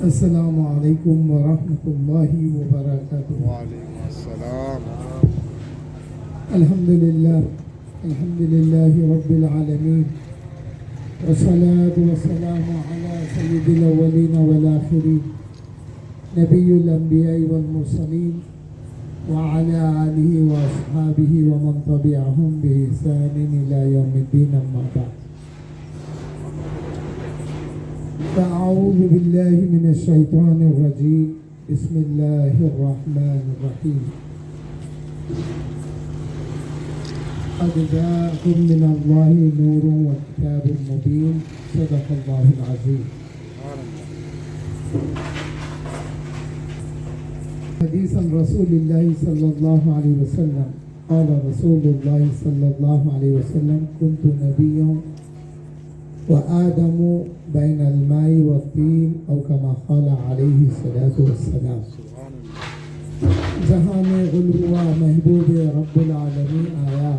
السلام علیکم ورحمۃ اللہ وبرکاتہ۔ وعلیکم السلام۔ الحمد للہ رب العالمین، والصلاة والسلام علی سید الاولین والآخرین، نبی الانبیاء والمرسلین، وعلی آلہ واصحابہ ومن تبعہم بإحسان الی یوم الدین، اما بعد۔ فأعوذ باللہ من الشیطان الرجیم، بسم اللہ الرحمن الرحیم۔ قد جاءكم من اللہ نور وکتاب مبین، صدق اللہ العظیم۔ حدیث عن رسول اللہ صلی اللہ علیہ وسلم قال رسول اللہ صلی اللہ علیہ وسلم كنت نبیا وآدم بین الماء والطین، او کما قال علیہ الصلاۃ والسلام۔ جہاں میں غل ہوا محبوب رب العالمین آیا،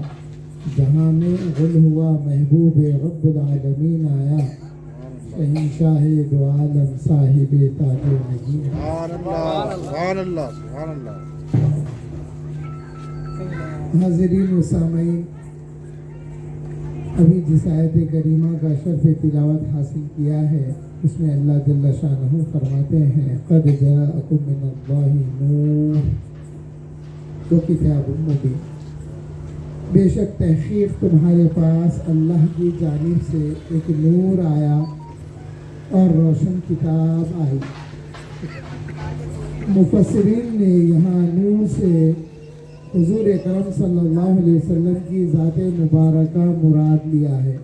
جہاں میں غل ہوا محبوب رب العالمین آیا، شہنشاہ دو عالم صاحب تاج و نگین۔ سبحان اللہ، سبحان اللہ۔ حاضرین و سامعین، ابھی جس آیت کریمہ کا شرف تلاوت حاصل کیا ہے، اس میں اللہ جل شانہ فرماتے ہیں قد جاءکم من اللہ نور وکتاب مبین، بے شک تحقیق تمہارے پاس اللہ کی جانب سے ایک نور آیا اور روشن کتاب آئی۔ مفسرین نے یہاں نور سے حضور اکرم صلی اللہ علیہ وسلم کی ذات مبارکہ مراد لیا ہے،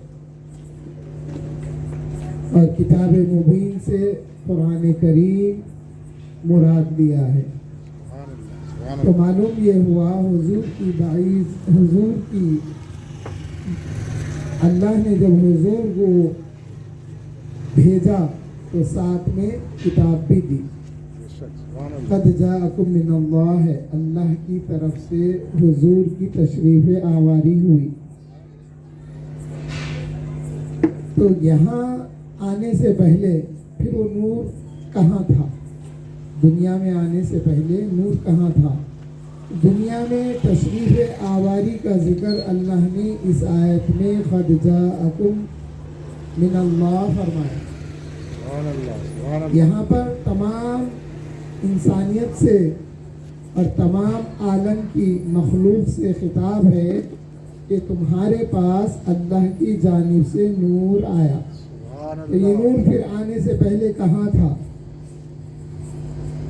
اور کتاب مبین سے قرآن کریم مراد لیا ہے۔ تو معلوم یہ ہوا حضور کی باعث حضور کی اللہ نے جب حضور کو بھیجا تو ساتھ میں کتاب بھی دی۔ قد جاءکم من اللہ ہے، اللہ کی طرف سے حضور کی تشریف آوری ہوئی۔ تو یہاں آنے سے پہلے پھر وہ نور کہاں تھا؟ دنیا میں آنے سے پہلے نور کہاں تھا؟ دنیا میں تشریف آوری کا ذکر اللہ نے اس آیت میں قد جاءکم من اللہ فرمایا۔ یہاں پر تمام انسانیت سے اور تمام عالم کی مخلوق سے خطاب ہے کہ تمہارے پاس اللہ کی جانب سے نور آیا۔ تو یہ نور پھر آنے سے پہلے کہاں تھا؟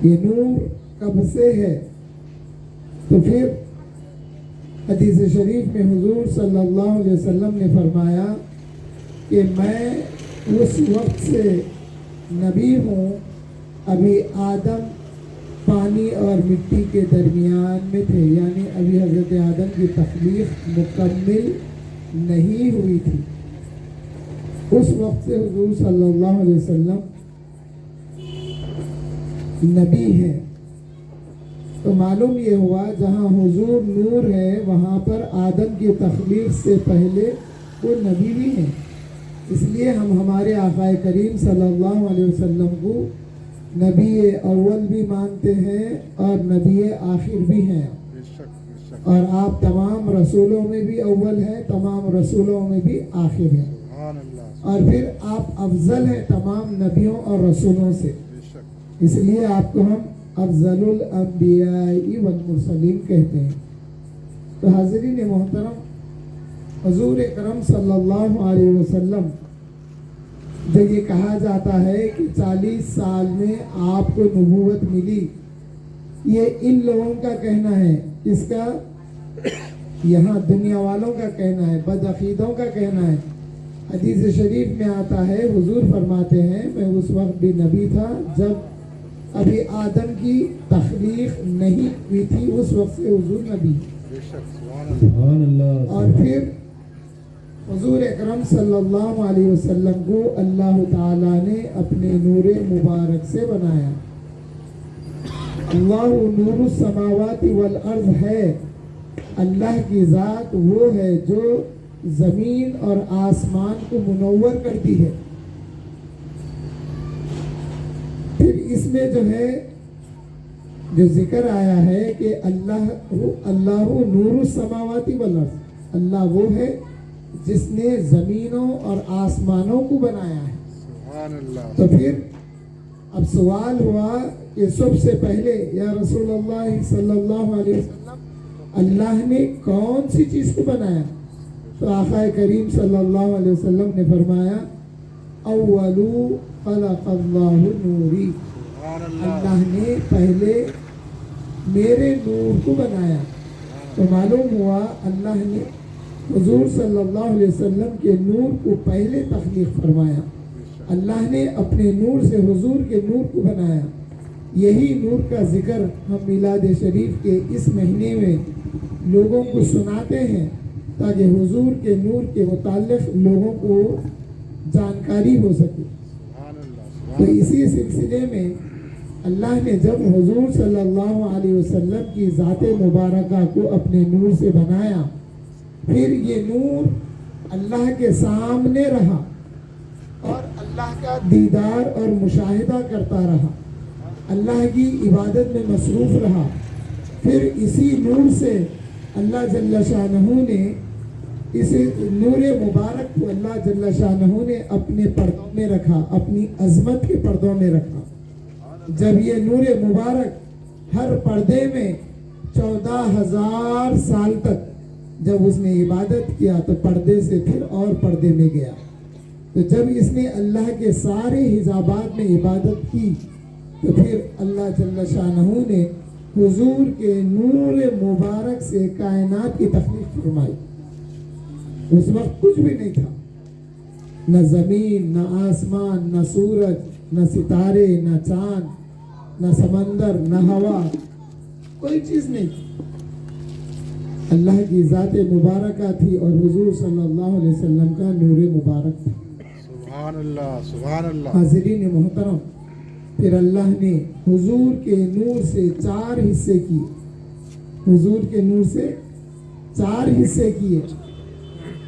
یہ نور کب سے ہے؟ تو پھر حدیث شریف میں حضور صلی اللہ علیہ وسلم نے فرمایا کہ میں اس وقت سے نبی ہوں، ابھی آدم پانی اور مٹی کے درمیان میں تھے، یعنی ابھی حضرت آدم کی تخلیق مکمل نہیں ہوئی تھی۔ اس وقت سے حضور صلی اللہ علیہ وسلم نبی ہیں۔ تو معلوم یہ ہوا جہاں حضور نور ہے وہاں پر آدم کی تخلیق سے پہلے وہ نبی بھی ہیں۔ اس لیے ہم ہمارے آقا کریم صلی اللہ علیہ وسلم کو نبی اول بھی مانتے ہیں اور نبی آخر بھی ہیں، اور آپ تمام رسولوں میں بھی اول ہیں، تمام رسولوں میں بھی آخر ہیں، اور پھر آپ افضل ہیں تمام نبیوں اور رسولوں سے۔ اس لیے آپ کو ہم افضل الانبیاء والمرسلین کہتے ہیں۔ تو حاضرین محترم، حضور اکرم صلی اللہ علیہ وسلم جو یہ کہا جاتا ہے کہ 40 سال میں آپ کو نبوت ملی، یہ ان لوگوں کا کہنا ہے، اس کا یہاں دنیا والوں کا کہنا ہے، بدعقیدوں کا کہنا ہے۔ حدیث شریف میں آتا ہے، حضور فرماتے ہیں میں اس وقت بھی نبی تھا جب ابھی آدم کی تخلیق نہیں ہوئی تھی، اس وقت سے حضور نبی۔ سبحان اللہ۔ اور پھر حضور اکرم صلی اللہ علیہ وسلم کو اللہ تعالیٰ نے اپنے نور مبارک سے بنایا۔ اللہ نور السماوات والارض ہے، اللہ کی ذات وہ ہے جو زمین اور آسمان کو منور کرتی ہے۔ پھر اس میں جو ہے جو ذکر آیا ہے کہ اللہ نور السماوات والارض، اللہ وہ ہے جس نے زمینوں اور آسمانوں کو بنایا ہے۔ سبحان اللہ، تو پھر اب سوال ہوا کہ سب سے پہلے یا رسول اللہ صلی اللہ علیہ وسلم اللہ نے کون سی چیز کو بنایا؟ تو آقا کریم صلی اللہ علیہ وسلم نے فرمایا اولو خلق اللہ نوری، سبحان اللہ، اللہ نے پہلے میرے نور کو بنایا۔ تو معلوم ہوا اللہ نے حضور صلی اللہ علیہ وسلم کے نور کو پہلے تخلیق فرمایا، اللہ نے اپنے نور سے حضور کے نور کو بنایا۔ یہی نور کا ذکر ہم میلاد شریف کے اس مہینے میں لوگوں کو سناتے ہیں تاکہ حضور کے نور کے متعلق لوگوں کو جانکاری ہو سکے۔ سبحان اللہ، تو اسی سلسلے میں اللہ نے جب حضور صلی اللہ علیہ وسلم کی ذات مبارکہ کو اپنے نور سے بنایا، پھر یہ نور اللہ کے سامنے رہا اور اللہ کا دیدار اور مشاہدہ کرتا رہا، اللہ کی عبادت میں مصروف رہا۔ پھر اسی نور سے اللہ جل شانہ نے اس نور مبارک کو اللہ جل شانہ نے اپنے پردوں میں رکھا، اپنی عظمت کے پردوں میں رکھا۔ جب یہ نور مبارک ہر پردے میں 14,000 سال تک جب اس نے عبادت کیا تو پردے سے پھر اور پردے میں گیا، تو جب اس نے اللہ کے سارے حجابات میں عبادت کی تو پھر اللہ جل شانہ نے حضور کے نور مبارک سے کائنات کی تخلیق فرمائی۔ اس وقت کچھ بھی نہیں تھا، نہ زمین، نہ آسمان، نہ سورج، نہ ستارے، نہ چاند، نہ سمندر، نہ ہوا، کوئی چیز نہیں تھی۔ اللہ کی ذات مبارکہ تھی اور حضور صلی اللہ علیہ وسلم کا نور مبارک تھا۔ سبحان اللہ، سبحان اللہ، حاضرین محترم، پھر اللہ نے حضور کے نور سے 4 حصے کیے، حضور کے نور سے 4 حصے کیے۔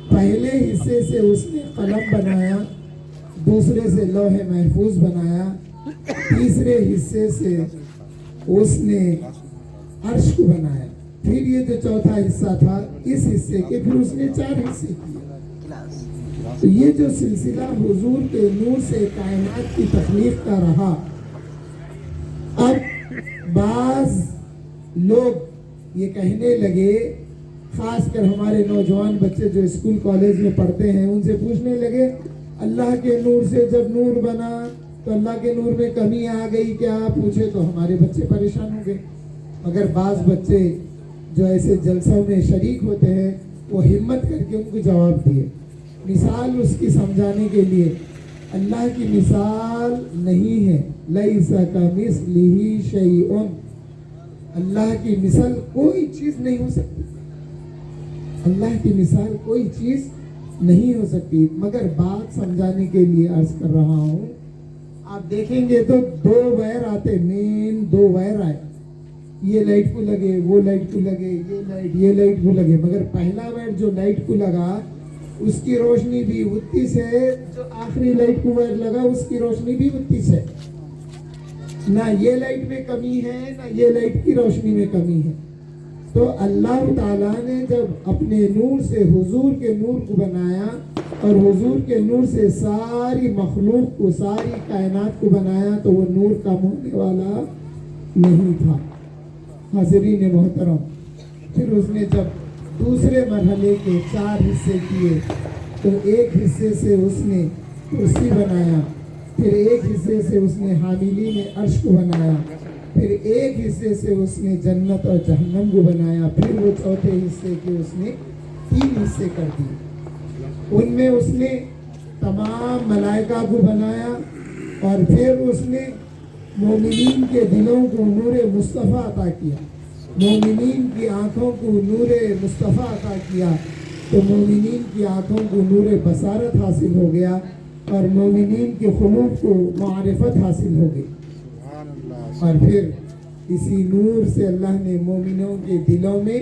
پہلے حصے سے اس نے قلم بنایا، دوسرے سے لوح محفوظ بنایا، تیسرے حصے سے اس نے عرش کو بنایا، پھر یہ جو چوتھا حصہ تھا اس حصے کے پھر اس نے 4 حصے کیے۔ تو یہ جو سلسلہ حضور کے نور سے کائنات کی تخلیق کا رہا، اب بعض لوگ یہ کہنے لگے، خاص کر ہمارے نوجوان بچے جو اسکول کالج میں پڑھتے ہیں ان سے پوچھنے لگے اللہ کے نور سے جب نور بنا تو اللہ کے نور میں کمی آ گئی کیا؟ پوچھے تو ہمارے بچے پریشان ہو گئے۔ مگر بعض بچے جو ایسے جلسوں میں شریک ہوتے ہیں وہ ہمت کر کے ان کو جواب دیے۔ مثال اس کی سمجھانے کے لیے، اللہ کی مثال نہیں ہے، لیس کمثلہ شیء، اللہ کی مثال کوئی چیز نہیں ہو سکتی، اللہ کی مثال کوئی چیز نہیں ہو سکتی۔ مگر بات سمجھانے کے لیے عرض کر رہا ہوں، آپ دیکھیں گے تو 2 وائر آتے، مین 2 وائر آئے، یہ لائٹ کو لگے، وہ لائٹ کو لگے، یہ لائٹ کو لگے، مگر پہلا وائر جو لائٹ کو لگا اس کی روشنی بھی اتنی ہے، جو آخری لائٹ کو وائر لگا اس کی روشنی بھی اتنی ہے، نہ یہ لائٹ میں کمی ہے نہ یہ لائٹ کی روشنی میں کمی ہے۔ تو اللہ تعالیٰ نے جب اپنے نور سے حضور کے نور کو بنایا اور حضور کے نور سے ساری مخلوق کو، ساری کائنات کو بنایا تو وہ نور کم ہونے والا نہیں تھا۔ حاضرین محترم، پھر اس نے جب دوسرے مرحلے کے 4 حصے کیے تو ایک حصے سے اس نے کرسی بنایا، پھر ایک حصے سے اس نے حاملین عرش کو بنایا، پھر ایک حصے سے اس نے جنت اور جہنم کو بنایا، پھر وہ چوتھے حصے کے اس نے 3 حصے کر دیے۔ ان میں اس نے تمام ملائکہ کو بنایا اور پھر اس نے مومنین کے دلوں کو نور مصطفیٰ عطا کیا، مومنین کی آنکھوں کو نور مصطفیٰ عطا کیا، تو مومنین کی آنکھوں کو نور بصارت حاصل ہو گیا اور مومنین کے قلوب کو معرفت حاصل ہو گئی۔ اور پھر اسی نور سے اللہ نے مومنوں کے دلوں میں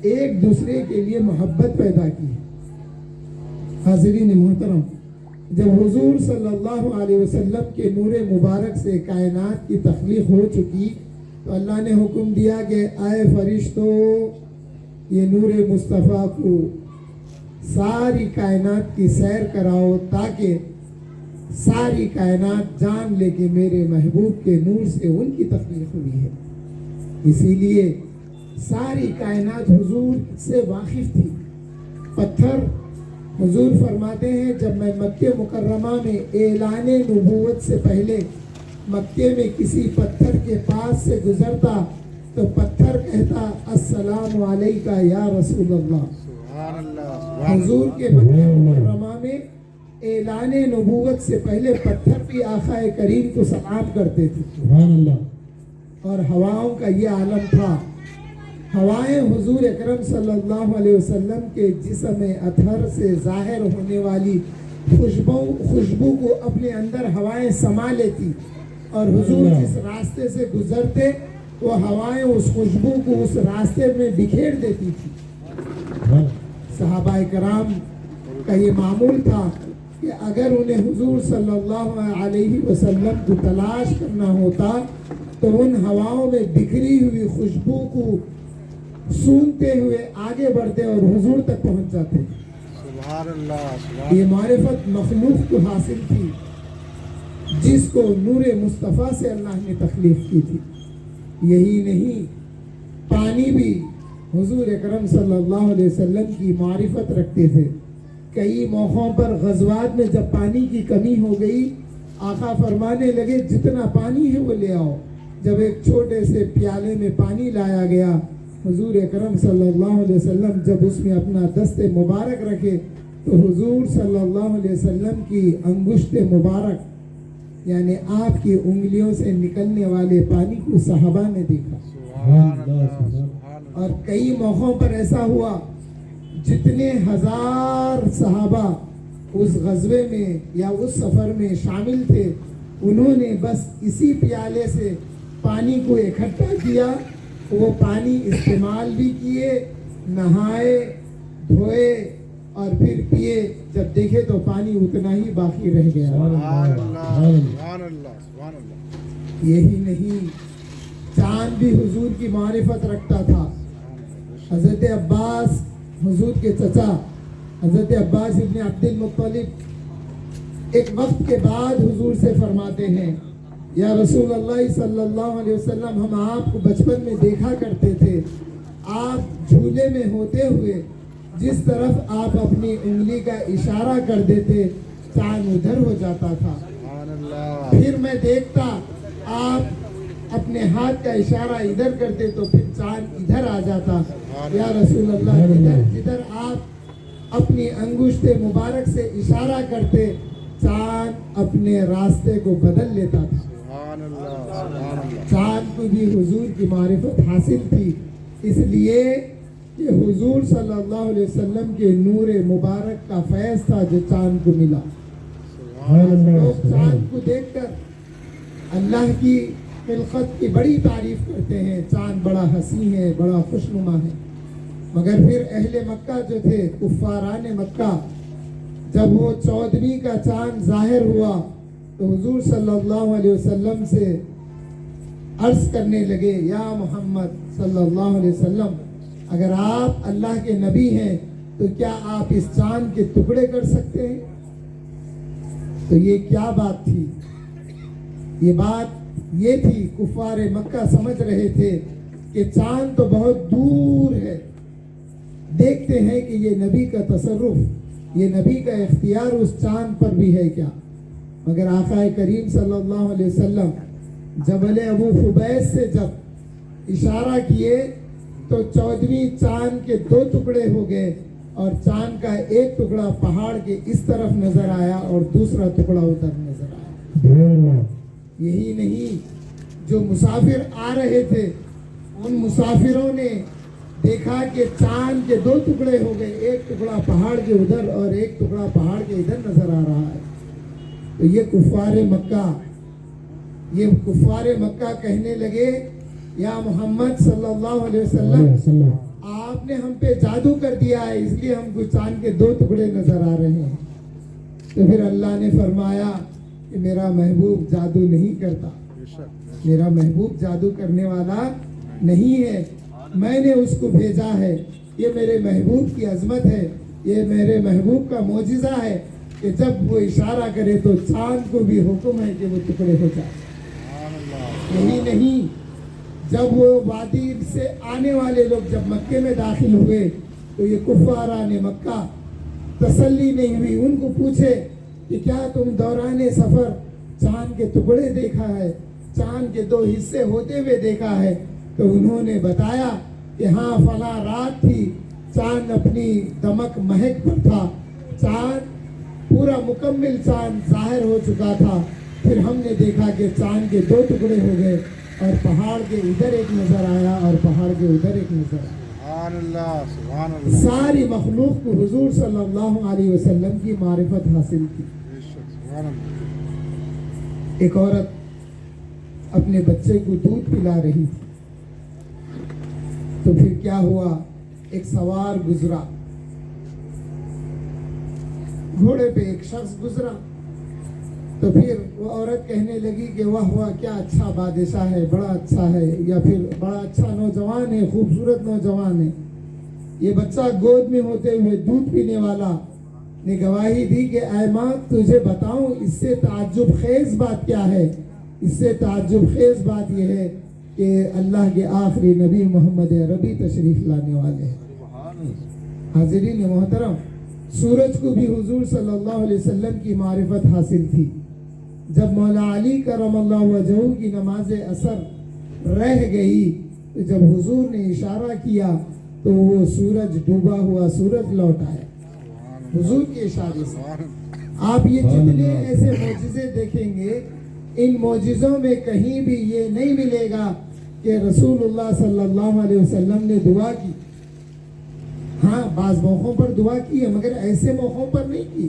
ایک دوسرے کے لیے محبت پیدا کی۔ حاضرین محترم، जब हुजूर सल्लल्लाहु अलैहि वसल्लम के नूर मुबारक से कायनात की तख्लीक हो चुकी तो अल्लाह ने हुक्म दिया कि आए फरिश्तों, ये नूर मुस्तफ़ा को सारी कायनात की सैर कराओ ताकि सारी कायनात जान ले कि मेरे महबूब के नूर से उनकी तख्लीक हुई है। इसीलिए सारी कायनात हुजूर से वाकिफ थी। पत्थर, हुजूर फरमाते हैं, जब मैं मक्के मुकर्रमा में ऐलाने नबूवत से पहले मक्के में किसी पत्थर के पास से गुजरता तो पत्थर कहता अस्सलामु अलैका या रसूलल्लाह। सुभान अल्लाह, सुभान हुजूर के मक्के मुकर्रमा में ऐलाने नबूवत से पहले पत्थर भी आका करीम को सलाम करते थे। सुभान अल्लाह। और हवाओं का ये आलम था। हवाएं हुजूर अकरम सल्लल्लाहु अलैहि वसल्लम के जिस्म अतहर से जाहिर होने वाली खुशबू को अपने अंदर हवाएं समा लेती और हुजूर जिस रास्ते से गुजरते वो हवाएं उस खुशबू को उस रास्ते में बिखेर देती थी। सहाबाए कराम का ये मामूल था कि अगर उन्हें हुजूर सल्लल्लाहु अलैहि वसल्लम को तलाश करना होता तो उन हवाओं में बिखरी हुई खुशबू को सूंघते हुए आगे बढ़ते और हुजूर तक पहुंच जाते। सुभान अल्लाह, सुभान ये मारिफत मखलूक को हासिल थी जिसको नूरे मुस्तफ़ा से अल्लाह ने तख्लीक की थी। यही नहीं, पानी भी हुजूर अकरम सल्लल्लाहु अलैहि वसल्लम की मारिफत रखते थे। कई मौक़ों पर ग़ज़वात में जब पानी की कमी हो गई, आका फरमाने लगे जितना पानी है वो ले आओ। जब एक छोटे से प्याले में पानी लाया गया, हुजूर अकरम सल्लल्लाहु अलैहि वसल्लम जब उसमें अपना दस्ते मुबारक रखे तो हुजूर सल्लल्लाहु अलैहि वसल्लम की अंगुष्ठ मुबारक यानी आपकी उंगलियों से निकलने वाले पानी को सहाबा ने देखा। और कई मौक़ों पर ऐसा हुआ जितने हजार सहाबा उस गज़वे में या उस सफ़र में शामिल थे, उन्होंने बस इसी प्याले से पानी को इकट्ठा किया, वो पानी इस्तेमाल भी किए, नहाए, धोए और फिर पिए। जब देखे तो पानी उतना ही बाकी रह गया। सुभान अल्लाह, सुभान अल्लाह, सुभान अल्लाह। यही नहीं, चांद भी हुजूर की मारिफत रखता था। हज़रत अब्बास, हुजूर के चचा हज़रत अब्बास इब्न अब्दुल मुत्तलिब एक वक्त के बाद हुजूर से फरमाते हैं, या रसूल अल्लाह सल्लल्लाहु अलैहि वसल्लम, हम आपको बचपन में देखा करते थे, आप झूले में होते हुए जिस तरफ आप अपनी उंगली का इशारा कर देते चांद उधर हो जाता था। सुभान अल्लाह, फिर मैं देखता आप अपने हाथ का इशारा इधर करते तो फिर चांद इधर आ जाता। या रसूल अल्लाह, जिधर आप अपनी अंगुष्ठ मुबारक से इशारा करते चांद अपने रास्ते को बदल लेता था। सुभान अल्लाह, सुभान अल्लाह। चांद को भी हुजूर की मारिफत हासिल थी, इसलिए कि हुजूर सल्लल्लाहु अलैहि वसल्लम के नूर मुबारक का फैज़ था जो चांद को मिला। लोग चांद को देखकर अल्लाह की खिलकत की बड़ी तारीफ करते हैं, चांद बड़ा हसी है, बड़ा खुशनुमा है। मगर फिर अहले मक्का जो थे, कुफ्फारान मक्का, जब वो 14वीं का चांद जाहिर हुआ तो हुजूर सल्लल्लाहु अलैहि वसल्लम से अर्ज करने लगे, या मोहम्मद सल्लल्लाहु अलैहि वसल्लम, अगर आप अल्लाह के नबी हैं तो क्या आप इस चांद के टुकड़े कर सकते हैं? तो ये क्या बात थी? ये बात ये थी, कुफार मक्का समझ रहे थे कि चांद तो बहुत दूर है, देखते हैं कि ये नबी का तसर्रुफ, ये नबी का इख्तियार उस चांद पर भी है क्या। मगर आका करीम सल्लल्लाहु अलैहि वसल्लम जबल अबू खुबैस से जब इशारा किए तो 14वीं चांद के 2 टुकड़े हो गए और चांद का एक टुकड़ा पहाड़ के इस तरफ नजर आया और दूसरा टुकड़ा उधर नजर आया। यही नहीं, जो मुसाफिर आ रहे थे उन मुसाफिरों ने देखा कि चांद के 2 टुकड़े हो गए, एक टुकड़ा पहाड़ के उधर और एक टुकड़ा पहाड़ के इधर नजर आ रहा है। तो ये कुफ्फार मक्का कहने लगे, या मोहम्मद सल्लल्लाहु अलैहि वसल्लम, आपने हम पे जादू कर दिया है, इसलिए हमको चांद के 2 टुकड़े नजर आ रहे हैं। تو پھر اللہ نے فرمایا کہ میرا محبوب جادو نہیں کرتا، بے شک میرا محبوب جادو کرنے والا نہیں ہے، میں نے اس کو بھیجا ہے، یہ میرے محبوب کی عظمت ہے، یہ میرے محبوب کا معجزہ ہے کہ جب وہ اشارہ کرے تو چاند کو بھی حکم ہے کہ وہ ٹکڑے ہو جائے۔ سبحان اللہ یہی نہیں، جب وہ وادی سے آنے والے لوگ جب مکے میں داخل ہوئے تو یہ کفاران مکہ تسلی نہیں ہوئی، ان کو پوچھے کہ کیا تم دوران سفر چاند کے ٹکڑے دیکھا ہے، چاند کے 2 حصے ہوتے ہوئے دیکھا ہے؟ تو انہوں نے بتایا کہ ہاں فلاں رات تھی، چاند اپنی دمک مہک پر تھا، چاند پورا مکمل چاند ظاہر ہو چکا تھا، پھر ہم نے دیکھا کہ چاند کے 2 ٹکڑے ہو گئے اور پہاڑ کے ادھر ایک نظر آیا اور پہاڑ کے ادھر ایک نظر آیا۔ سبحان اللہ سبحان اللہ ساری مخلوق کو حضور صلی اللہ علیہ وسلم کی معرفت حاصل تھی۔ بے شک سبحان اللہ ایک عورت اپنے بچے کو دودھ پلا رہی تھی، تو پھر کیا ہوا، ایک سوار گزرا، گھوڑے پہ ایک شخص گزرا، تو پھر وہ عورت کہنے لگی کہ واہ واہ کیا اچھا بادشاہ ہے، بڑا اچھا ہے، یا پھر بڑا اچھا نوجوان ہے، خوبصورت نوجوان ہے۔ یہ بچہ گود میں ہوتے ہوئے دودھ پینے والا نے گواہی دی کہ اے ماں تجھے بتاؤں اس سے تعجب خیز بات کیا ہے، اس سے تعجب خیز بات یہ ہے کہ اللہ کے آخری نبی محمد عربی تشریف لانے والے ہیں۔ حاضرین محترم، سورج کو بھی حضور صلی اللہ علیہ وسلم کی معرفت حاصل تھی۔ جب مولا علی کرم اللہ وجہہ کی نماز عصر رہ گئی تو جب حضور نے اشارہ کیا تو وہ سورج ڈوبا ہوا سورج لوٹ آیا حضور کے اشارے سے۔ آپ یہ جتنے ایسے معجزے دیکھیں گے، ان معجزوں میں کہیں بھی یہ نہیں ملے گا کہ رسول اللہ صلی اللہ علیہ وسلم نے دعا کی۔ ہاں بعض موقعوں پر دعا کی ہے مگر ایسے موقعوں پر نہیں کی۔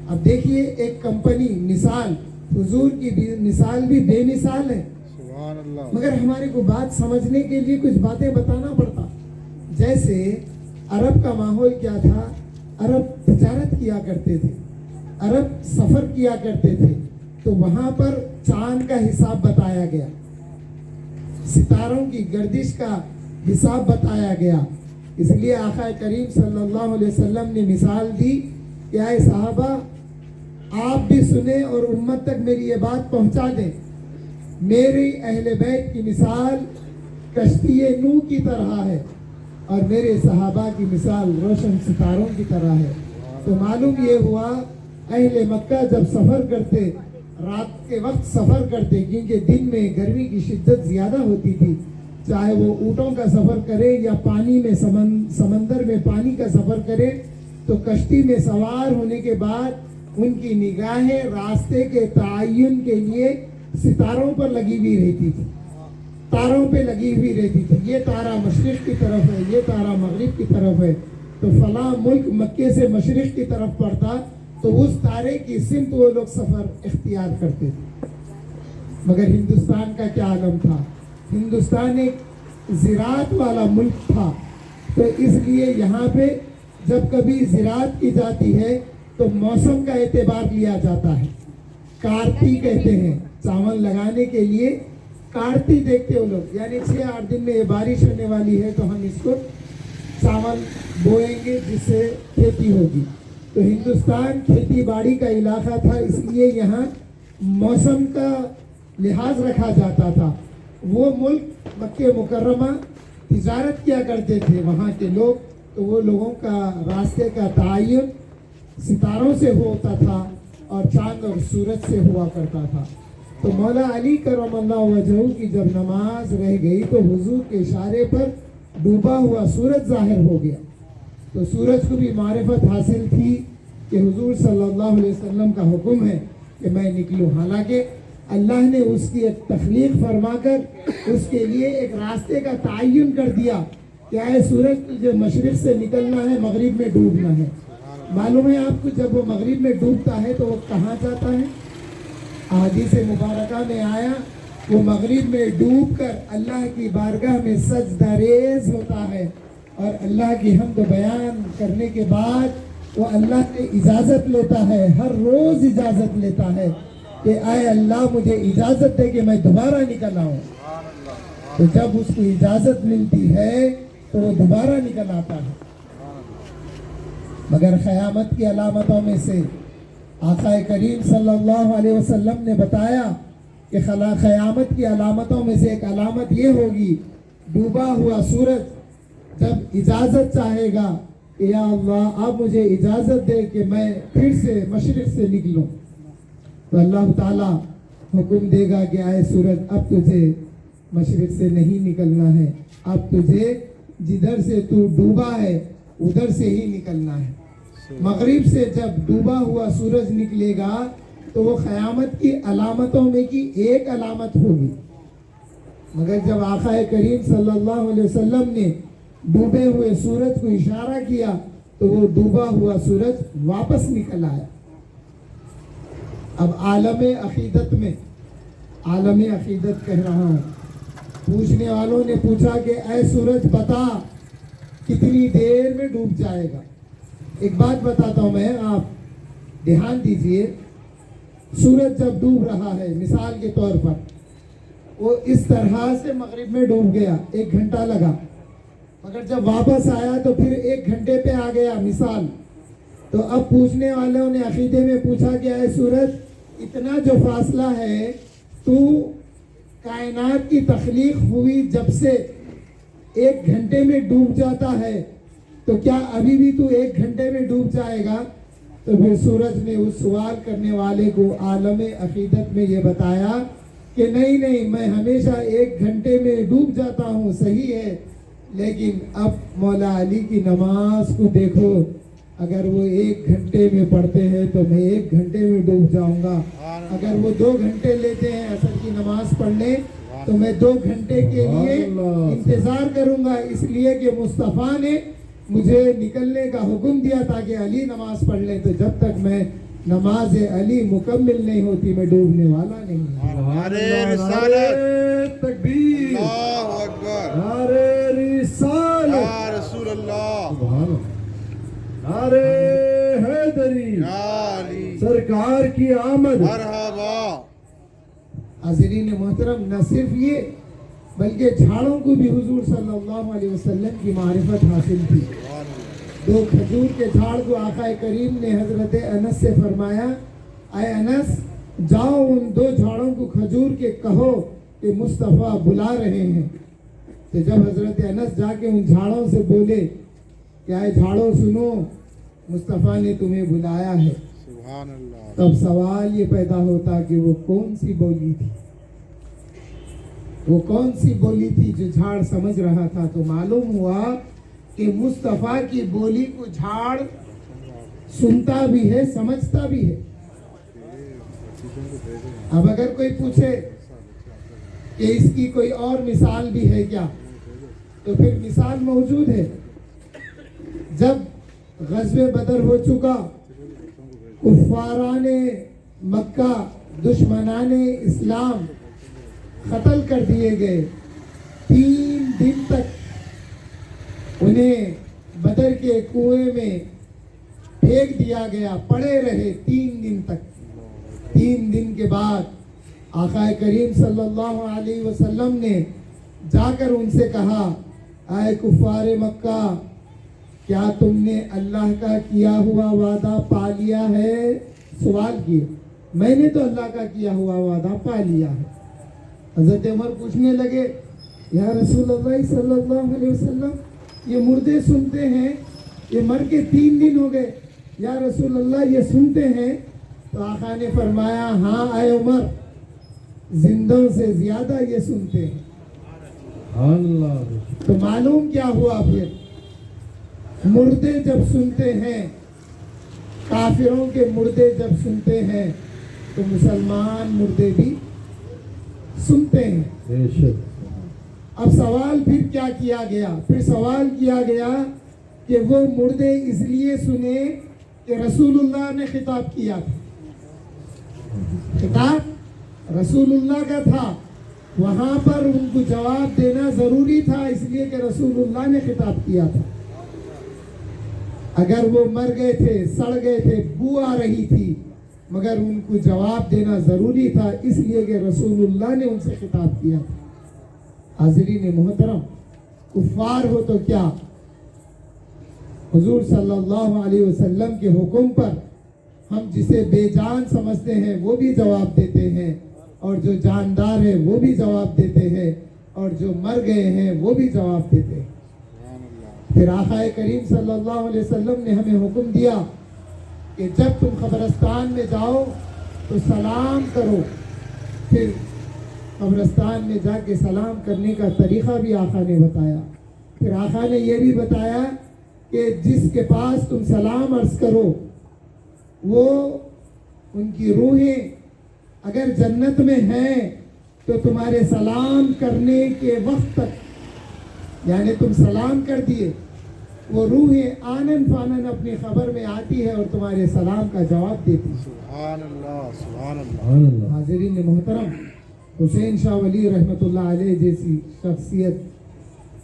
اب دیکھیے ایک کمپنی، مثال حضور کی بھی مثال بھی بے مثال ہے، سبحان اللہ مگر ہمارے کو بات سمجھنے کے لیے کچھ باتیں بتانا پڑتا۔ جیسے عرب کا ماحول کیا تھا، عرب تجارت کیا کرتے تھے، عرب سفر کیا کرتے تھے، تو وہاں پر چاند کا حساب بتایا گیا، ستاروں کی گردش کا حساب بتایا گیا۔ اس لیے آقا کریم صلی اللہ علیہ وسلم نے مثال دی کہ اے صحابہ آپ بھی سنیں اور امت تک میری یہ بات پہنچا دیں، میری اہل بیت کی مثال کشتی نوح کی طرح ہے اور میرے صحابہ کی مثال روشن ستاروں کی طرح ہے۔ تو معلوم یہ ہوا اہل مکہ جب سفر کرتے، رات کے وقت سفر کرتے، کیونکہ دن میں گرمی کی شدت زیادہ ہوتی تھی، چاہے وہ اونٹوں کا سفر کرے یا پانی میں سمندر میں پانی کا سفر کرے، تو کشتی میں سوار ہونے کے بعد ان کی نگاہیں راستے کے تعین کے لیے ستاروں پر لگی ہوئی رہتی تھی، تاروں پہ لگی ہوئی رہتی تھی، یہ تارا مشرق کی طرف ہے، یہ تارا مغرب کی طرف ہے، تو فلاں ملک مکے سے مشرق کی طرف پڑتا تو اس تارے کی سمت وہ لوگ سفر اختیار کرتے تھے۔ مگر ہندوستان کا کیا عالم تھا، ہندوستان ایک زراعت والا ملک تھا، تو اس لیے یہاں پہ جب کبھی زراعت کی جاتی ہے تو موسم کا اعتبار لیا جاتا ہے۔ کارتی کہتے ہیں چاول لگانے کے لیے، کارتی دیکھتے ہو لوگ، یعنی 6-8 دن میں یہ بارش ہونے والی ہے تو ہم اس کو چاول بوئیں گے جس سے کھیتی ہوگی۔ تو ہندوستان کھیتی باڑی کا علاقہ تھا، اس لیے یہاں موسم کا لحاظ رکھا جاتا تھا۔ وہ ملک مکہ مکرمہ تجارت کیا کرتے تھے وہاں کے لوگ، تو وہ لوگوں کا راستے کا تعین ستاروں سے ہوتا تھا اور چاند اور سورج سے ہوا کرتا تھا۔ تو مولا علی کرم اللہ وجہہ کی جب نماز رہ گئی تو حضور کے اشارے پر ڈوبا ہوا سورج ظاہر ہو گیا، تو سورج کو بھی معرفت حاصل تھی کہ حضور صلی اللہ علیہ وسلم کا حکم ہے کہ میں نکلوں، حالانکہ اللہ نے اس کی ایک تخلیق فرما کر اس کے لیے ایک راستے کا تعین کر دیا کہ اے سورج جو مشرق سے نکلنا ہے مغرب میں ڈوبنا ہے۔ معلوم ہے آپ کو جب وہ مغرب میں ڈوبتا ہے تو وہ کہاں جاتا ہے؟ احادیث مبارکہ میں آیا وہ مغرب میں ڈوب کر اللہ کی بارگاہ میں سجدہ ریز ہوتا ہے اور اللہ کی حمد و بیان کرنے کے بعد وہ اللہ سے اجازت لیتا ہے، ہر روز اجازت لیتا ہے کہ اے اللہ مجھے اجازت دے کہ میں دوبارہ نکل آؤں. تو جب اس کو اجازت ملتی ہے تو وہ دوبارہ نکل آتا ہے. مگر قیامت کی علامتوں میں سے آقا کریم صلی اللہ علیہ وسلم نے بتایا کہ قیامت کی علامتوں میں سے ایک علامت یہ ہوگی، ڈوبا ہوا سورج جب اجازت چاہے گا کہ یا اللہ اب مجھے اجازت دے کہ میں پھر سے مشرق سے نکلوں، تو اللہ تعالیٰ حکم دے گا کہ اے سورج اب تجھے مشرق سے نہیں نکلنا ہے، اب تجھے جدھر سے تو ڈوبا ہے ادھر سے ہی نکلنا ہے. مغرب سے جب ڈوبا ہوا سورج نکلے گا تو وہ قیامت کی علامتوں میں کی ایک علامت ہوگی. مگر جب آقا کریم صلی اللہ علیہ وسلم نے ڈوبے ہوئے سورج کو اشارہ کیا تو وہ ڈوبا ہوا سورج واپس نکل آیا. اب عالم عقیدت کہہ رہا ہوں. پوچھنے والوں نے پوچھا کہ اے سورج بتا کتنی دیر میں ڈوب جائے گا. ایک بات بتاتا ہوں میں، آپ دھیان دیجئے. سورج جب ڈوب رہا ہے مثال کے طور پر، وہ اس طرح سے مغرب میں ڈوب گیا، 1 گھنٹہ لگا، مگر جب واپس آیا تو پھر 1 گھنٹے پہ آ گیا مثال. تو اب پوچھنے والوں نے عقیدے میں پوچھا کہ اے سورج اتنا جو فاصلہ ہے، تو کائنات کی تخلیق ہوئی جب سے 1 گھنٹے میں ڈوب جاتا ہے، تو کیا ابھی بھی تو 1 گھنٹے میں ڈوب جائے گا؟ تو پھر سورج نے اس سوال کرنے والے کو عالم عقیدت میں یہ بتایا کہ نہیں میں ہمیشہ 1 گھنٹے میں ڈوب جاتا ہوں، صحیح ہے، لیکن اب مولا علی کی نماز کو دیکھو، اگر وہ 1 گھنٹے میں پڑھتے ہیں تو میں 1 گھنٹے میں ڈوب جاؤں گا. اگر وہ 2 گھنٹے لیتے ہیں عصر کی نماز پڑھنے تو میں 2 گھنٹے کے لیے انتظار کروں گا، اس لیے کہ مصطفیٰ نے مجھے نکلنے کا حکم دیا تھا کہ علی نماز پڑھ لیں. تو جب تک میں نماز علی مکمل نہیں ہوتی میں ڈوبنے والا نہیں. نعرے رسالت، تکبیر، اللہ اکبر، نعرے رسالت، یا رسول اللہ، سبحان اللہ، نعرے حیدری، یا علی، سرکار کی آمد. مرحبا. حاضرین محترم، نہ صرف یہ بلکہ جھاڑوں کو بھی حضور صلی اللہ علیہ وسلم کی معرفت حاصل تھی. 2 کھجور کے جھاڑ کو آقا کریم نے حضرت انس سے فرمایا اے انس جاؤ ان 2 جھاڑوں کو کھجور کے کہو کہ مصطفیٰ بلا رہے ہیں. تو جب حضرت انس جا کے ان جھاڑوں سے بولے کہ اے جھاڑوں سنو، مصطفیٰ نے تمہیں بلایا ہے، سبحان اللہ. تب سوال یہ پیدا ہوتا کہ وہ کون سی بولی تھی، وہ کون سی بولی تھی جو جھاڑ سمجھ رہا تھا. تو معلوم ہوا کہ مصطفیٰ کی بولی کو جھاڑ سنتا بھی ہے، سمجھتا بھی ہے. اب اگر کوئی پوچھے کہ اس کی کوئی اور مثال بھی ہے کیا، تو پھر مثال موجود ہے. جب غزوہ بدر ہو چکا، کفاران مکہ، دشمنان اسلام قتل کر دیے گئے. 3 دن تک انہیں بدر کے کنویں میں پھینک دیا گیا، پڑے رہے 3 دن تک. 3 دن کے بعد آقا کریم صلی اللہ علیہ وسلم نے جا کر ان سے کہا اے کفار مکہ، کیا تم نے اللہ کا کیا ہوا وعدہ پا لیا ہے؟ سوال کیے. میں نے تو اللہ کا کیا ہوا وعدہ پا لیا ہے. حضرت عمر پوچھنے لگے یا رسول اللہ صلی اللہ علیہ وسلم، یہ مردے سنتے ہیں، یہ مر کے 3 دن ہو گئے، یا رسول اللہ یہ سنتے ہیں؟ تو آقا نے فرمایا ہاں اے عمر، زندوں سے زیادہ یہ سنتے ہیں. سبحان اللہ. تو معلوم کیا ہوا پھر، مردے جب سنتے ہیں، کافروں کے مردے جب سنتے ہیں تو مسلمان مردے بھی سنتے ہیں. بے شک. اب سوال پھر کیا کیا گیا؟ پھر سوال کیا گیا کہ وہ مردے اس لیے سنے کہ رسول اللہ نے خطاب کیا تھا. خطاب رسول اللہ کا تھا، وہاں پر ان کو جواب دینا ضروری تھا، اس لیے کہ رسول اللہ نے خطاب کیا تھا. अगर वो मर गए थे, सड़ गए थे, बू आ रही थी, मगर उनको जवाब देना ज़रूरी था, इसलिए कि रसूलुल्लाह ने उनसे खिताब किया था। हाज़रीन मोहतरम, कुफ़ार हो तो क्या, हुजूर सल्लल्लाहु अलैहि वसल्लम के हुक्म पर हम जिसे बेजान समझते हैं वो भी जवाब देते हैं, और जो जानदार है वो भी जवाब देते हैं, और जो मर गए हैं वो भी जवाब देते हैं। फिर आक़ाए करीम सल्लल्लाहु अलैहि वसल्लम ने हमें हुक्म दिया कि जब तुम कब्रिस्तान में जाओ तो सलाम करो। फिर कब्रिस्तान में जाके सलाम करने का तरीक़ा भी आका ने बताया। फिर आका ने यह भी बताया कि जिसके पास तुम सलाम अर्ज़ करो वो, उनकी रूहें अगर जन्नत में हैं तो तुम्हारे सलाम करने के वक्त तक, यानी तुम सलाम कर दिए, वो रूहें आनन फानन अपनी खबर में आती है और तुम्हारे सलाम का जवाब देती है। सुभान अल्लाह, सुभान अल्लाह। सुभान अल्लाह। हाज़रीन मोहतरम, हुसैन शाह वली रहमतुल्लाह अलैह जैसी शख्सियत,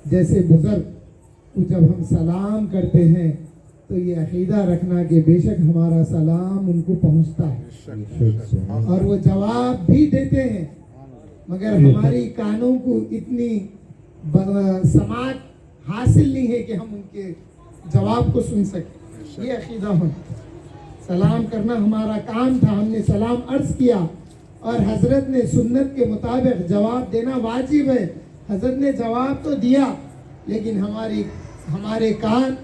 जैसे बुज़ुर्ग को जब हम सलाम करते हैं तो ये अक़ीदा रखना कि बेशक हमारा सलाम उनको पहुंचता है और वो जवाब भी देते हैं, मगर हमारी कानों को इतनी समाज हासिल नहीं है कि हम उनके जवाब को सुन सकें। ये अक़ीदा हो, सलाम करना हमारा काम था, हमने सलाम अर्ज़ किया और हज़रत ने सुन्नत के मुताबिक जवाब देना वाजिब है। हज़रत ने जवाब तो दिया, लेकिन हमारे कान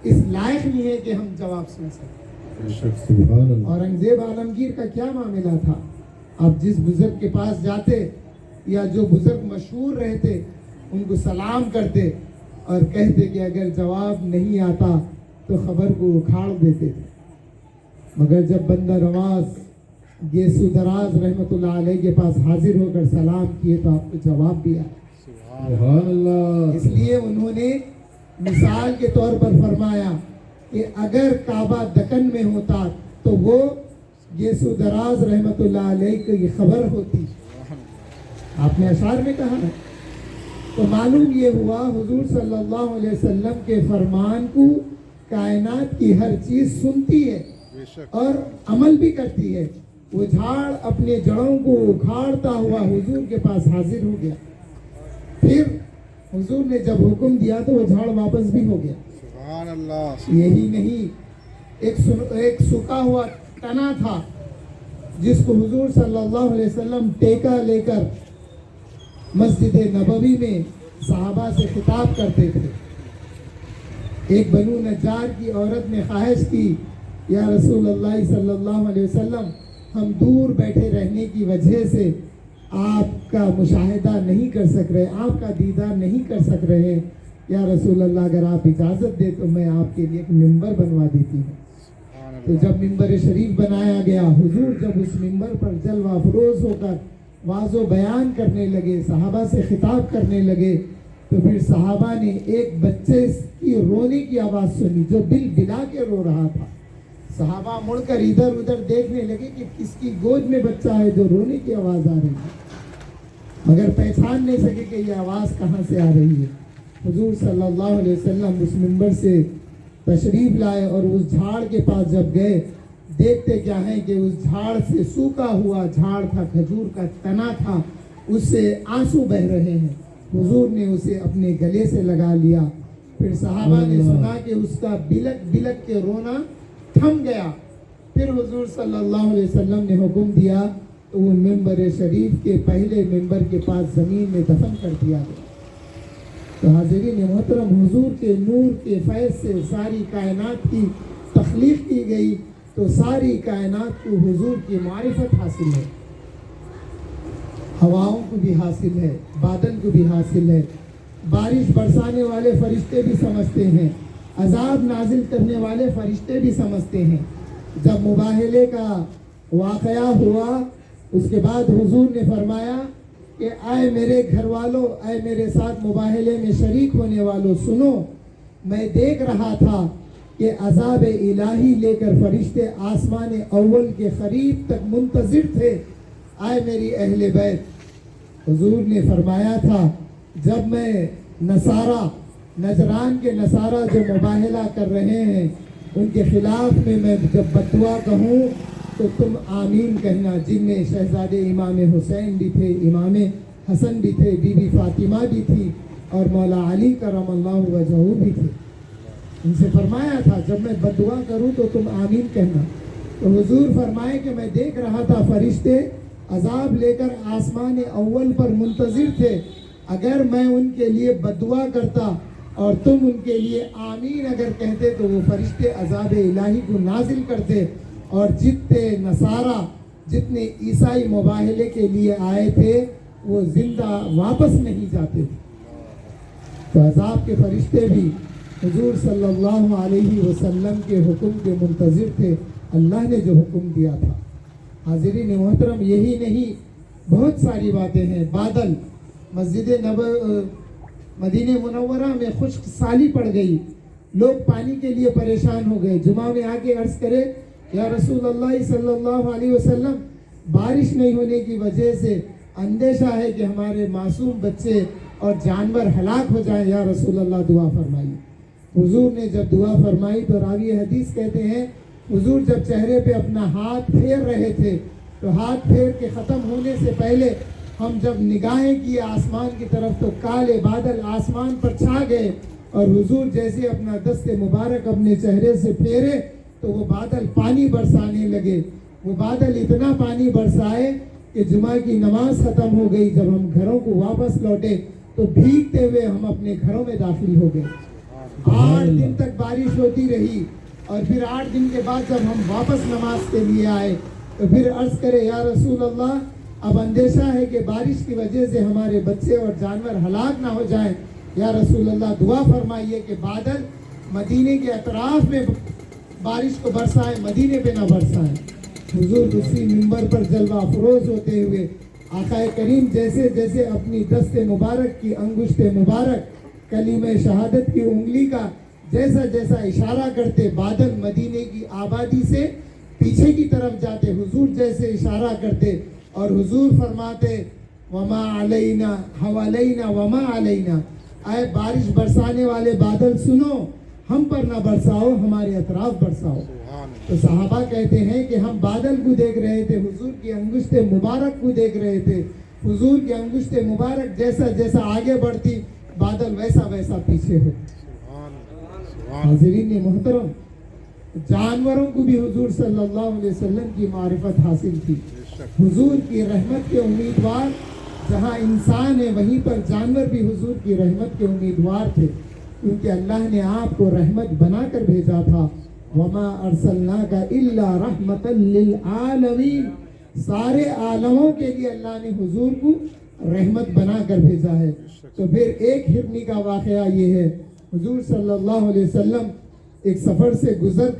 इस लायक नहीं है कि हम जवाब सुन सकें। सुभान अल्लाह। औरंगज़ेब आलमगीर का क्या मामला था, आप जिस बुज़ुर्ग के पास जाते या जो बुज़ुर्ग मशहूर रहते उनको सलाम करते और कहते कि अगर जवाब नहीं आता तो ख़बर को उखाड़ देते थे, मगर जब बंदा नवाज गेसु दराज रहमतुल्लाह अलैह के पास हाजिर होकर सलाम किए तो आपको जवाब भी आया। सुभान अल्लाह। इसलिए उन्होंने मिसाल के तौर पर फरमाया कि अगर काबा दक्कन में होता तो वो गेसु दराज रहमतुल्लाह अलैह की ये खबर होती। आपने अशार में कहा है, तो मालूम ये हुआ हुजूर सल्लल्लाहु अलैहि वसल्लम के फरमान को कायनात की हर चीज़ सुनती है और अमल भी करती है। वो झाड़ अपने जड़ों को उखाड़ता हुआ हुजूर के पास हाजिर हो गया। फिर हुजूर ने जब हुक्म दिया तो वो झाड़ वापस भी हो गया। सुभान अल्लाह। यही नहीं, एक सूखा हुआ तना था जिसको हुजूर सल्लल्लाहु अलैहि वसल्लम टेका लेकर मस्जिद नबवी में सहाबा से खिताब करते थे। एक बनु नज्जार की औरत ने ख्वाहिश की, या रसूल अल्लाह सल्लल्लाहु अलैहि वसल्लम, हम दूर बैठे रहने की वजह से आपका मुशाहिदा नहीं कर सक रहे, आपका दीदार नहीं कर सक रहे, या रसूल अल्लाह अगर आप इजाज़त दे तो मैं आपके लिए एक मिंबर बनवा देती हूँ। तो जब मिंबर शरीफ बनाया गया, हुजूर जब उस मिंबर पर जलवा अफरोज़ होकर वाज़ो बयान करने लगे, सहाबा से खिताब करने लगे, तो फिर सहाबा ने एक बच्चे की रोने की आवाज़ सुनी जो बिल बिला के रो रहा था। सहाबा मुड़कर इधर उधर देखने लगे कि किसकी गोद में बच्चा है जो रोने की आवाज़ आ रही है, मगर पहचान नहीं सके कि ये आवाज़ कहाँ से आ रही है। हुजूर सल्लल्लाहु अलैहि वसल्लम उस मिंबर से तशरीफ़ लाए और उस झाड़ के पास जब गए, देखते क्या है कि उस झाड़ से सूखा हुआ झाड़ था, खजूर का तना था, उससे आंसू बह रहे हैं। हुजूर ने उसे अपने गले से लगा लिया। फिर सहाबा ने सुना कि उसका बिलक बिलक के रोना थम गया। फिर हुजूर सल्लल्लाहु अलैहि वसल्लम ने हुक्म दिया तो वो मिंबर शरीफ के पहले मिंबर के पास ज़मीन में दफन कर दिया गया। तो हाज़रीन मोहतरम, हुजूर के नूर के फैज़ से सारी कायनात की तख्लीक की गई, तो सारी कायनात को हुजूर की मारिफत हासिल है। हवाओं को भी हासिल है, बादल को भी हासिल है, बारिश बरसाने वाले फरिश्ते भी समझते हैं, अजाब नाजिल करने वाले फरिश्ते भी समझते हैं। जब मुबाहले का वाक़या हुआ, उसके बाद हुजूर ने फरमाया कि आए मेरे घर वालों, आए मेरे साथ मुबाहले में शरीक होने वालों, सुनो, मैं देख रहा था कि अज़ाब इलाही लेकर फरिश्ते आसमान अव्वल के करीब तक मुंतज़िर थे। आए मेरी अहले बैत, हुजूर ने फरमाया था जब मैं नसारा, नजरान के नसारा जो मुबाहला कर रहे हैं, उनके खिलाफ में मैं जब बददुआ कहूँ तो तुम आमीन कहना। जिनमें शहजादे इमाम हुसैन भी थे, इमाम हसन भी थे, बीबी फातिमा भी थी और मौला अली करमल्लाहु वजहू भी थे। उनसे फरमाया था जब मैं बददुआ करूँ तो तुम आमीन कहना। तो हुजूर फरमाए कि मैं देख रहा था फरिश्ते अजाब लेकर आसमान अव्वल पर मुंतजिर थे। अगर मैं उनके लिए बददुआ करता और तुम उनके लिए आमीन अगर कहते तो वो फरिश्ते अजाब इलाही को नाजिल करते और जितने नसारा जितने ईसाई मुबाहले के लिए आए थे वो जिंदा वापस नहीं जाते थे। तो अजाब के फरिश्ते भी हुजूर सल्लल्लाहु अलैहि वसल्लम के हुक्म के मुंतजिर थे, अल्लाह ने जो हुक्म दिया था। हाज़िरीन मोहतरम, यही नहीं बहुत सारी बातें हैं। बादल मस्जिद मदीने मुनव्वरा में खुश्क साली पड़ गई, लोग पानी के लिए परेशान हो गए। जुमा में आके अर्ज करे या रसूल अल्लाह सल्लल्लाहु अलैहि वसल्लम, बारिश नहीं होने की वजह से अंदेशा है कि हमारे मासूम बच्चे और जानवर हलाक हो जाएं, या रसूल अल्लाह दुआ फरमाइए। हुजूर ने जब दुआ फरमाई तो रावी हदीस कहते हैं हुजूर जब चेहरे पे अपना हाथ फेर रहे थे तो हाथ फेर के ख़त्म होने से पहले हम जब निगाहें किए आसमान की तरफ तो काले बादल आसमान पर छा गए और हुजूर जैसे अपना दस्ते मुबारक अपने चेहरे से फेरे तो वो बादल पानी बरसाने लगे। वो बादल इतना पानी बरसाए कि जुमा की नमाज ख़त्म हो गई। जब हम घरों को वापस लौटे तो भीगते हुए हम अपने घरों में दाखिल हो गए। 8 दिन तक बारिश होती रही और फिर 8 दिन के बाद जब हम वापस नमाज के लिए आए तो फिर अर्ज़ करे या रसूल अल्लाह, अब अंदेशा है कि बारिश की वजह से हमारे बच्चे और जानवर हलाक ना हो जाएं, या रसूल अल्लाह दुआ फरमाइए कि बादल मदीने के अतराफ में बारिश को बरसाए, मदीने पे ना बरसाएं। हुजूर उसी मिंबर पर जलवा अफरोज होते हुए आकाए करीम जैसे जैसे अपनी दस्ते मुबारक की अंगुश्त मुबारक कलीमे शहादत की उंगली का जैसा जैसा इशारा करते बादल मदीने की आबादी से पीछे की तरफ जाते। हुजूर जैसे इशारा करते और हुजूर फरमाते वमा अलैना हवालैना वमा अलैना, आए बारिश बरसाने वाले बादल सुनो, हम पर ना बरसाओ, हमारे अतराफ बरसाओ। तो सहाबा कहते हैं कि हम बादल को देख रहे थे, हुजूर की अंगुश्त मुबारक को देख रहे थे। हुजूर की अंगुश्त मुबारक जैसा जैसा आगे बढ़ती बादल वैसा वैसा पीछे हो। हाज़िरीन मोहतरम, जानवरों को भी हुजूर सल्लल्लाहु अलैहि वसल्लम की मारिफत हासिल थी। हुजूर की रहमत के उम्मीदवार जहाँ इंसान है वहीं पर जानवर भी हुजूर की रहमत के उम्मीदवार थे, क्योंकि अल्लाह ने आपको रहमत बनाकर भेजा था। वमा अरसलनाका इल्ला रहमतन लिल आलमीन, सारे आलमों के लिए अल्लाह ने हुजूर को रहमत बनाकर भेजा है। तो फिर एक हिरनी का वाक़या ये है, हुजूर सल्लल्लाहु अलैहि वसल्लम एक सफ़र से गुज़र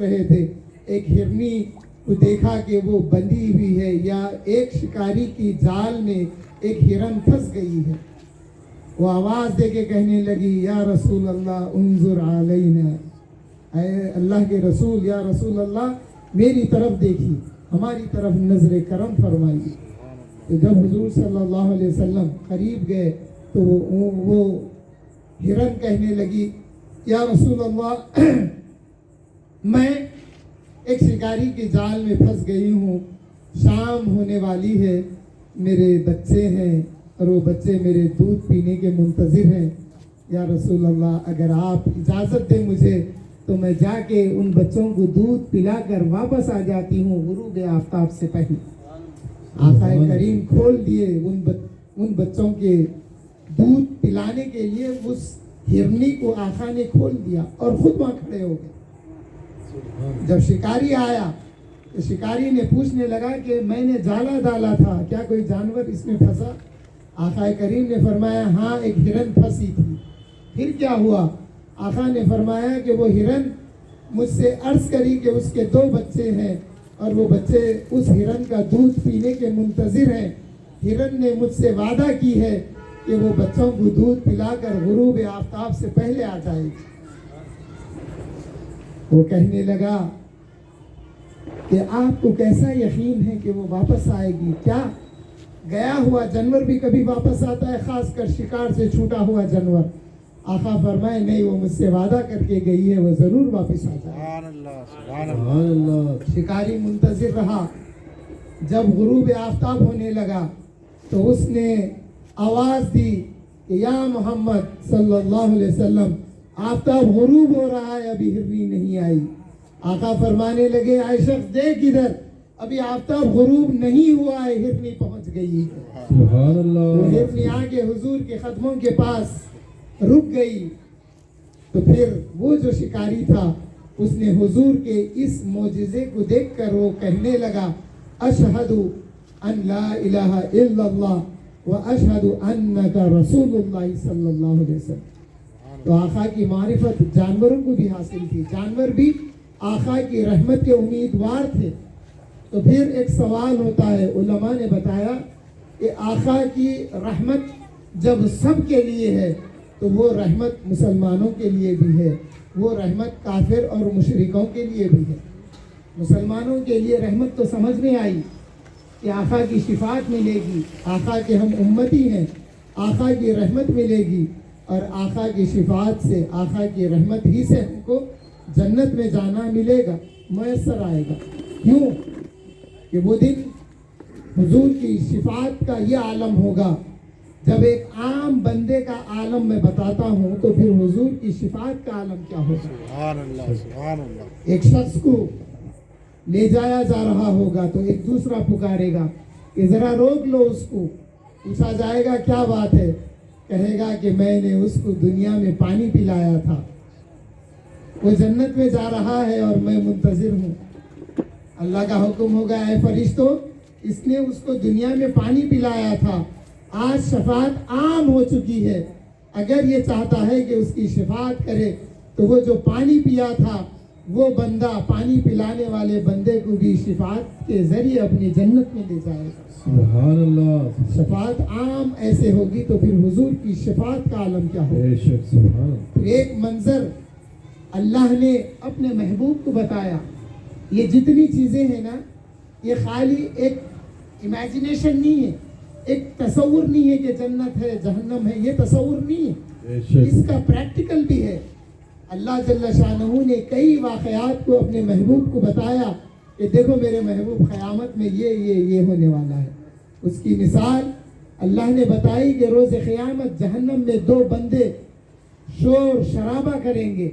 रहे थे। एक हिरनी को देखा कि वो बंधी हुई है या एक शिकारी की जाल में एक हिरन फंस गई है। वो आवाज़ दे के कहने लगी या रसूल अल्लाह उन्जुर अलैना, ऐ अल्लाह के रसूल, या रसूल अल्लाह मेरी तरफ देखिए, हमारी तरफ नजर करम फरमाइए। तो जब हुजूर सल्लल्लाहु अलैहि वसल्लम करीब गए तो वो हिरन कहने लगी या रसूल अल्लाह मैं एक शिकारी के जाल में फंस गई हूँ, शाम होने वाली है, मेरे बच्चे हैं और वो बच्चे मेरे दूध पीने के मुंतज़िर हैं। या रसूल अल्लाह अगर आप इजाज़त दें मुझे तो मैं जाके उन बच्चों को दूध पिलाकर वापस आ जाती हूँ गुरूब आफ्ताब से पहले। आकाए करीम खोल दिए उन बच्चों के दूध पिलाने के लिए, उस हिरनी को आका ने खोल दिया और खुद वहाँ खड़े हो गए। जब शिकारी आया तो शिकारी ने पूछने लगा कि मैंने जाला डाला था, क्या कोई जानवर इसमें फंसा? आका करीम ने फरमाया हाँ, एक हिरन फंसी थी। फिर क्या हुआ? आका ने फरमाया कि वो हिरन मुझसे अर्ज करी कि उसके 2 बच्चे हैं और वो बच्चे उस हिरन का दूध पीने के मुंतज़िर हैं। हिरन ने मुझसे वादा की है कि वो बच्चों को दूध पिलाकर गुरूब आफ्ताब से पहले आ जाएगी। वो कहने लगा कि आपको कैसा यकीन है कि वो वापस आएगी? क्या गया हुआ जानवर भी कभी वापस आता है, खासकर शिकार से छूटा हुआ जानवर? आका फरमाए नहीं, वो मुझसे वादा करके गई है, वो ज़रूर वापस आ जाए। सुभान अल्लाह, सुभान अल्लाह। सुभान अल्लाह। शिकारी मुंतज़िर रहा। जब गुरूब आफ्ताब होने लगा तो उसने आवाज़ दी कि या मोहम्मद सल्लल्लाहु अलैहि वसल्लम, आफ्ताब गुरूब हो रहा है, अभी हिरनी नहीं आई। आका फरमाने लगे, आए शख्स देख इधर, अभी आफ्ताब गुरूब नहीं हुआ है, हिरनी पहुंच गई है। सुभान वो अल्लाह। हिरनी आके हुजूर के कदमों के पास रुक गई। तो फिर वो जो शिकारी था उसने हुजूर के इस मोजिज़े को देखकर वो कहने लगा, अशहदु अन ला इलाहा इल्लल्लाह व अशहदु अन्नका रसूलुल्लाह सल्लल्लाहु अलैहि वसल्लम। तो आका की मारिफत जानवरों को भी हासिल थी, जानवर भी आका की रहमत के उम्मीदवार थे। तो फिर एक सवाल होता है, उलमा ने बताया कि आका की रहमत जब सब के लिए है तो वो रहमत मुसलमानों के लिए भी है, वो रहमत काफिर और मुशरिकों के लिए भी है। मुसलमानों के लिए रहमत तो समझ में आई कि आका की शिफात मिलेगी, आका के हम उम्मती हैं, आका की रहमत मिलेगी, और आका की शिफात से, आका की रहमत ही से हमको जन्नत में जाना मिलेगा, मैसर आएगा। क्यों कि वो दिन हुजूर की शिफात का ये आलम होगा। जब एक आम बंदे का आलम मैं बताता हूँ तो फिर हुजूर की शिफात का आलम क्या होगा। सुभान अल्लाह, सुभान अल्लाह। एक शख्स को ले जाया जा रहा होगा तो एक दूसरा पुकारेगा कि जरा रोक लो उसको। पूछा जाएगा क्या बात है, कहेगा कि मैंने उसको दुनिया में पानी पिलाया था, वो जन्नत में जा रहा है और मैं मुंतजिर हूँ। अल्लाह का हुक्म होगा, ऐ फरिश्तों, इसने उसको दुनिया में पानी पिलाया था, आज शफात आम हो चुकी है, अगर ये चाहता है कि उसकी शफात करे तो वो जो पानी पिया था वो बंदा पानी पिलाने वाले बंदे को भी शफात के जरिए अपनी जन्नत में ले जाएगा। सुभान अल्लाह। शफात आम ऐसे होगी तो फिर हुजूर की शफात का आलम क्या होगा। बेशक सुभान। फिर एक मंजर अल्लाह ने अपने महबूब को बताया। ये जितनी चीज़ें हैं ना, ये खाली एक इमेजिनेशन नहीं है, एक तसव्वुर नहीं है कि जन्नत है जहन्नम है, ये तसव्वुर नहीं है, बेशक। इसका प्रैक्टिकल भी है। अल्लाह जल्ल शानहू ने कई वाक़यात को अपने महबूब को बताया कि देखो मेरे महबूब, क़यामत में ये होने वाला है। उसकी मिसाल अल्लाह ने बताई कि रोज़ क़यामत जहन्नम में दो बंदे शोर शराबा करेंगे।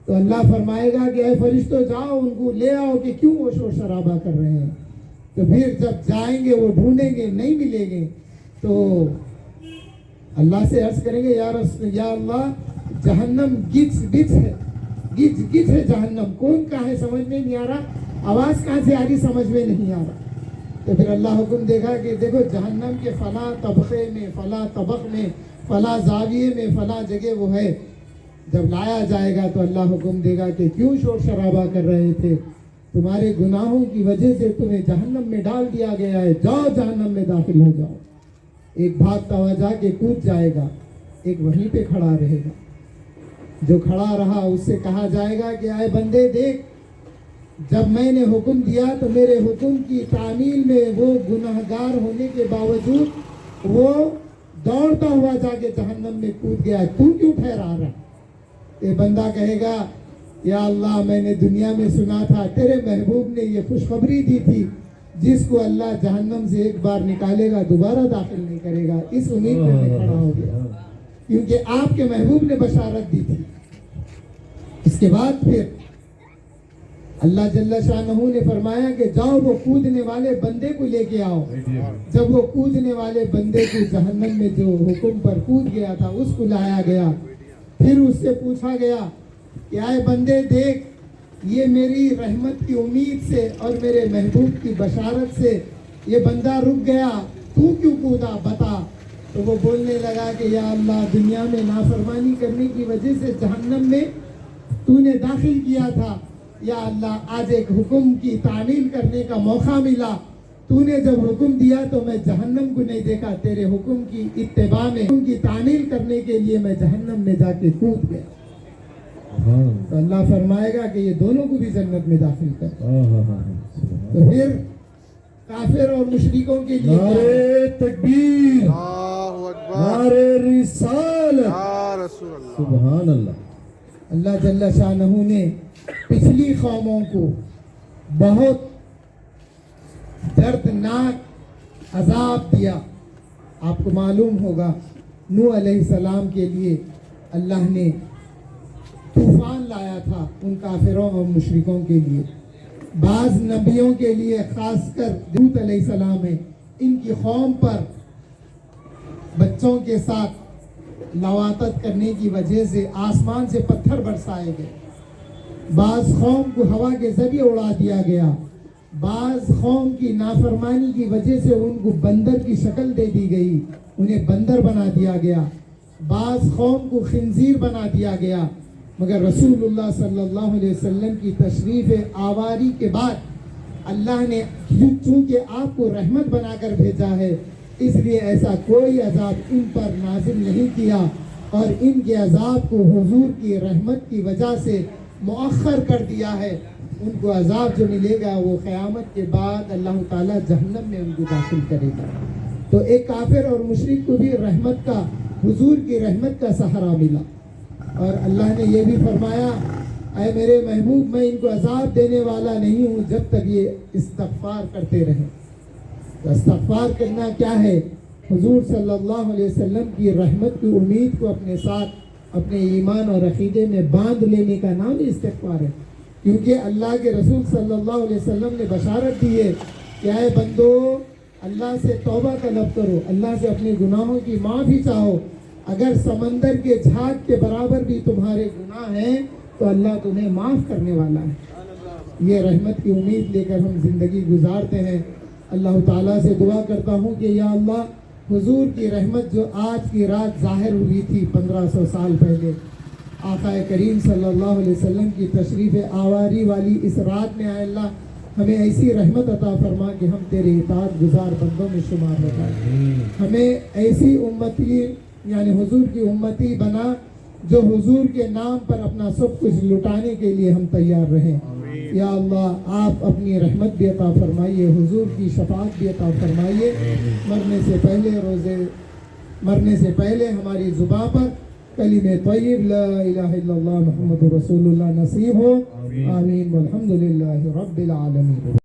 तो अल्लाह फरमाएगा कि ऐ फरिश्तों, जाओ उनको ले आओ कि क्यों वो शोर शराबा कर रहे हैं। तो फिर जब जाएंगे वो ढूंढेंगे, नहीं मिलेंगे, तो अल्लाह से अर्ज करेंगे, या अल्लाह, जहन्नम गिच गिच है, गिच गिच है जहन्नम, कौन कहाँ है समझ में नहीं आ रहा, आवाज़ कहाँ से आ रही समझ में नहीं आ रहा। तो फिर अल्लाह हुक्म देगा कि देखो जहन्नम के फला तबक़े में, फला तबक़ में, फला जाविये में, फला जगह वो है। जब लाया जाएगा तो अल्लाह हुक्म देगा कि क्यों शोर शराबा कर रहे थे, तुम्हारे गुनाहों की वजह से तुम्हें जहन्नम में डाल दिया गया है, जाओ जहन्नम में दाखिल हो जाओ। एक भागता हुआ जाके कूद जाएगा, एक वहीं पे खड़ा रहेगा। जो खड़ा रहा उससे कहा जाएगा कि आए बंदे देख, जब मैंने हुक्म दिया तो मेरे हुक्म की तामील में वो गुनाहगार होने के बावजूद वो दौड़ता हुआ जाके जहन्नम में कूद गया, तू क्यों ठहरा रहा। ये बंदा कहेगा, या अल्लाह, मैंने दुनिया में सुना था तेरे महबूब ने ये खुशखबरी दी थी, जिसको अल्लाह जहन्नम से एक बार निकालेगा दोबारा दाखिल नहीं करेगा, इस उम्मीद में मैं खड़ा हो गया, क्योंकि आपके महबूब ने बशारत दी थी। इसके बाद फिर अल्लाह जल्ल शानहू ने फरमाया कि जाओ वो कूदने वाले बंदे को लेके आओ। जब वो कूदने वाले बंदे को जहन्नम में जो हुक्म पर कूद गया था उसको लाया गया। फिर उससे पूछा गया कि आए बंदे देख, ये मेरी रहमत की उम्मीद से और मेरे महबूब की बशारत से ये बंदा रुक गया, तू क्यों कूदा बता। तो वो बोलने लगा कि या अल्लाह, दुनिया में नाफरमानी करने की वजह से जहन्नम में तूने दाखिल किया था, या अल्लाह, आज एक हुक्म की तामील करने का मौका मिला, तूने जब हुक्म दिया तो मैं जहन्नम को नहीं देखा, तेरे हुक्म की इत्तिबा में हुक्म की तामील करने के लिए मैं जहन्नम में जाके कूद गया। तो अल्लाह फरमाएगा कि ये दोनों को भी जन्नत में दाखिल कर। तो फिर काफिर और मुशरिकों के लिए नारे तकबीर, अल्लाहु अकबर, नारे रिसालत, या रसूल अल्लाह। सुबहान अल्लाह अल्लाह जल्ला शानहू ने पिछली कौमों को बहुत दर्दनाक अजाब दिया। आपको मालूम होगा नूह अलैहिस्सलाम के लिए अल्लाह ने तूफान लाया था उन काफिरों और मुशरिकों के लिए। बाज़ नबियों के लिए खासकर दूत अलैहिस्सलाम है, इनकी कौम पर बच्चों के साथ लवातत करने की वजह से आसमान से पत्थर बरसाए गए। बाज़ कौम को हवा के ज़रिए उड़ा दिया गया। बाज़ कौम की नाफरमानी की वजह से उनको बंदर की शक्ल दे दी गई, उन्हें बंदर बना दिया गया। बाज़ कौम को खिंजीर बना दिया गया। मगर रसूलुल्लाह सल्लल्लाहु अलैहि वसल्लम की तशरीफ़ आवारी के बाद अल्लाह ने चूँकि आपको रहमत बनाकर भेजा है, इसलिए ऐसा कोई अजाब इन पर नाजिल नहीं किया और इनके अजाब को हुजूर की रहमत की वजह से मुअख्खर कर दिया है। उनको अजाब जो मिलेगा वो क़यामत के बाद अल्लाह ताला जहन्नम में उनको दाखिल करेगा। तो एक काफिर और मुशरिक को भी रहमत का, हुजूर की रहमत का सहारा मिला। और अल्लाह ने ये भी फरमाया, ऐ मेरे महबूब मैं इनको अजाब देने वाला नहीं हूँ जब तक ये इस्तग़फ़ार करते रहें। तो इस्तग़फ़ार करना क्या है? हुजूर सल्लल्लाहु अलैहि वसल्लम की रहमत की उम्मीद को अपने साथ अपने ईमान और अक़ीदे में बांध लेने का नाम ही इस्तग़फ़ार है। क्योंकि अल्लाह के रसूल सल्लल्लाहु अलैहि वसल्लम ने बशारत दी है कि ऐ बंदो अल्लाह से तौबा तलब करो, अल्लाह से अपने गुनाहों की माफ़ी चाहो। अगर समंदर के झाग के बराबर भी तुम्हारे गुनाह हैं तो अल्लाह तुम्हें माफ़ करने वाला है। ये रहमत की उम्मीद लेकर हम ज़िंदगी गुजारते हैं। अल्लाह ताला से दुआ करता हूँ कि या अल्लाह हुजूर की रहमत जो आज की रात ज़ाहिर हुई थी 1500 साल पहले, आक़ा करीम सल्लल्लाहु अलैहि वसल्लम की तशरीफ़ आवारी वाली इस रात में आए अल्लाह हमें ऐसी रहमत अता फरमा कि हम तेरे इताअत गुज़ार बंदों में शुमार हो जाए। हमें ऐसी उम्मती यानी हुजूर की उम्मती बना जो हुजूर के नाम पर अपना सब कुछ लुटाने के लिए हम तैयार रहें। या अल्लाह आप अपनी रहमत भी अता फरमाइए, हुजूर की शफाअत भी अता फरमाइए। मरने से पहले हमारी ज़ुबान पर कलिमे तय्यब ला इलाहा इल्लल्लाह मुहम्मदुर रसूलुल्लाह नसीब हो। आमीन वल्हम्दुलिल्लाहि रब्बिल आलमीन।